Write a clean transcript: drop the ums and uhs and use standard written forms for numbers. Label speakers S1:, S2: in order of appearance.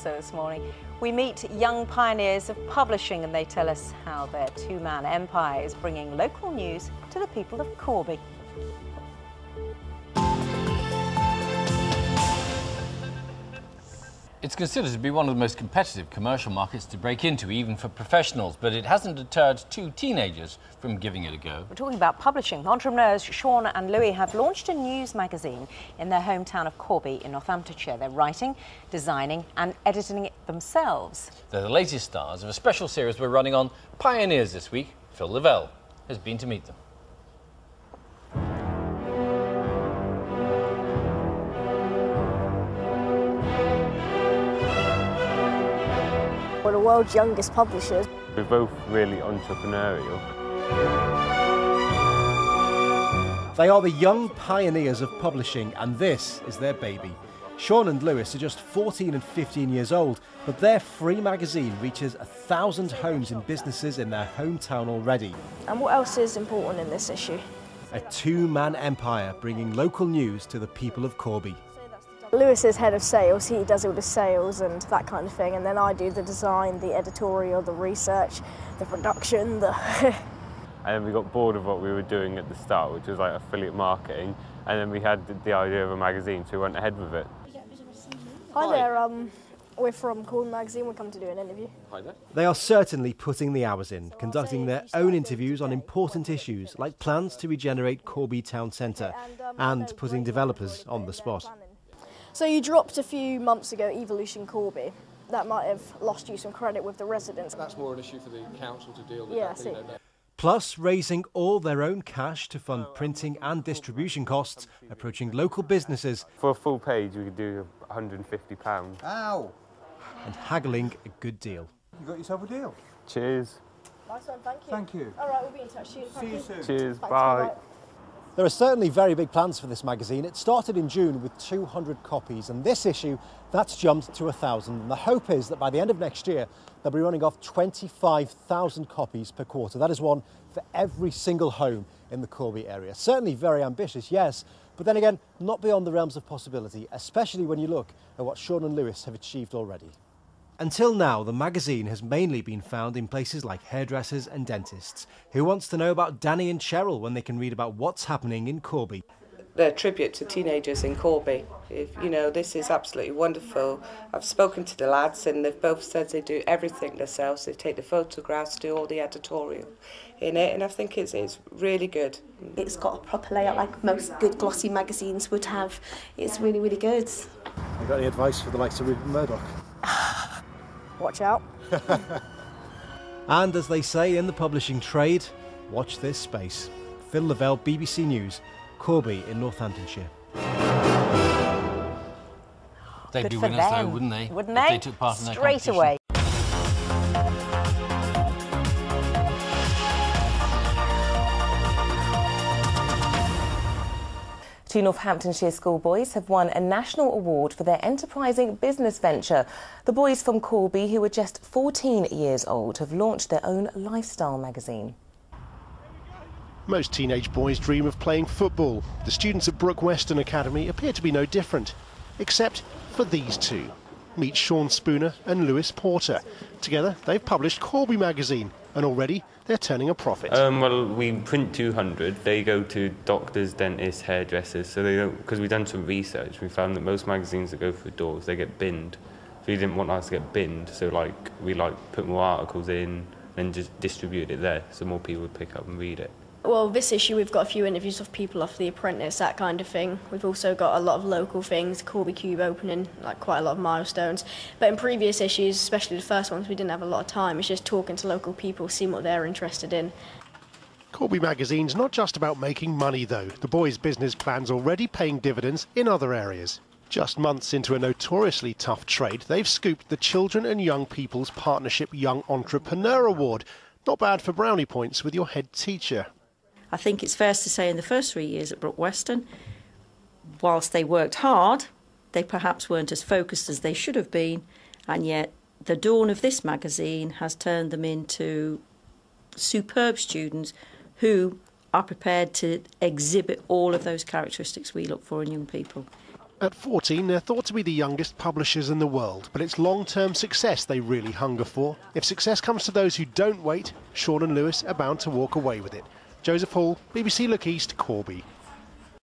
S1: also this morning. We meet young pioneers of publishing and they tell us how their two-man empire is bringing local news to the people of Corby.
S2: It's considered to be one of the most competitive commercial markets to break into, even for professionals, but it hasn't deterred two teenagers from giving it a go.
S1: We're talking about publishing. Entrepreneurs Sean and Louis have launched a news magazine in their hometown of Corby in Northamptonshire. They're writing, designing and editing it themselves.
S2: They're the latest stars of a special series we're running on Pioneers this week. Phil Lavelle has been to meet them.
S3: We're the world's youngest publishers.
S4: We're both really entrepreneurial.
S5: They are the young pioneers of publishing, and this is their baby. Sean and Lewis are just 14 and 15 years old, but their free magazine reaches 1,000 homes and businesses in their hometown already.
S3: And what else is important in this issue?
S5: A two-man empire bringing local news to the people of Corby.
S3: Lewis is head of sales, he does all the sales and that kind of thing, and then I do the design, the editorial, the research, the production, And
S4: then we got bored of what we were doing at the start, which was like affiliate marketing, and then we had the idea of a magazine, so we went ahead with it.
S3: Hi there, we're from Corby Magazine, we're coming to do an interview.
S4: Hi there.
S5: They are certainly putting the hours in, conducting their own interviews on important issues like plans to regenerate Corby Town Centre and putting developers on the spot.
S3: So you dropped a few months ago Evolution Corby. That might have lost you some credit with the residents.
S6: That's more an issue for the council to deal with.
S3: Yeah,
S5: Plus, raising all their own cash to fund printing and distribution costs, approaching local businesses.
S4: For a full page, we could do £150.
S7: Ow!
S5: And haggling a good deal.
S7: You got yourself a deal.
S4: Cheers.
S3: Nice one, thank you.
S7: Thank you.
S3: All right, we'll be in touch. See
S7: you soon.
S4: Cheers,
S3: Thanks,
S4: bye.
S5: There are certainly very big plans for this magazine. It started in June with 200 copies, and this issue, that's jumped to 1,000. And the hope is that by the end of next year, they'll be running off 25,000 copies per quarter. That is one for every single home in the Corby area. Certainly very ambitious, yes, but then again, not beyond the realms of possibility, especially when you look at what Sean and Lewis have achieved already. Until now, the magazine has mainly been found in places like hairdressers and dentists. Who wants to know about Danny and Cheryl when they can read about what's happening in Corby?
S8: They're a tribute to teenagers in Corby. This is absolutely wonderful. I've spoken to the lads and they've both said they do everything themselves. They take the photographs, do all the editorial in it, and I think it's really good.
S9: It's got a proper layout like most good glossy magazines would have. It's really, really good.
S5: You got any advice for the likes of Rupert Murdoch?
S3: Watch out.
S5: And as they say in the publishing trade, watch this space. Phil Lavelle, BBC News, Corby in Northamptonshire.
S2: They'd
S1: Good
S2: be
S1: for
S2: winners
S1: them,
S2: though, wouldn't they?
S1: Wouldn't
S2: If
S1: they?
S2: they took part in that
S1: Straight
S2: competition.
S1: away.
S10: Two Northamptonshire schoolboys have won a national award for their enterprising business venture. The boys from Corby, who are just 14 years old, have launched their own lifestyle magazine.
S11: Most teenage boys dream of playing football. The students at Brook Western Academy appear to be no different, except for these two. Meet Sean Spooner and Lewis Porter. Together, they've published Corby Magazine, and already they're turning a profit.
S4: Well, we print 200. They go to doctors, dentists, hairdressers. So they don't, because we've done some research, we found that most magazines that go through doors, they get binned. So we didn't want ours to get binned. So we put more articles in and just distribute it there, so more people would pick up and read it.
S3: Well, this issue we've got a few interviews of people off The Apprentice, that kind of thing. We've also got a lot of local things, Corby Cube opening, quite a lot of milestones. But in previous issues, especially the first ones, we didn't have a lot of time. It's just talking to local people, seeing what they're interested in.
S11: Corby Magazine's not just about making money, though. The boys' business plan's already paying dividends in other areas. Just months into a notoriously tough trade, they've scooped the Children and Young People's Partnership Young Entrepreneur Award. Not bad for brownie points with your head teacher.
S12: I think it's fair to say in the first 3 years at Brook Western, whilst they worked hard, they perhaps weren't as focused as they should have been, and yet the dawn of this magazine has turned them into superb students who are prepared to exhibit all of those characteristics we look for in young people.
S11: At 14, they're thought to be the youngest publishers in the world, but it's long-term success they really hunger for. If success comes to those who don't wait, Sean and Lewis are bound to walk away with it. Joseph Hall, BBC Look East, Corby.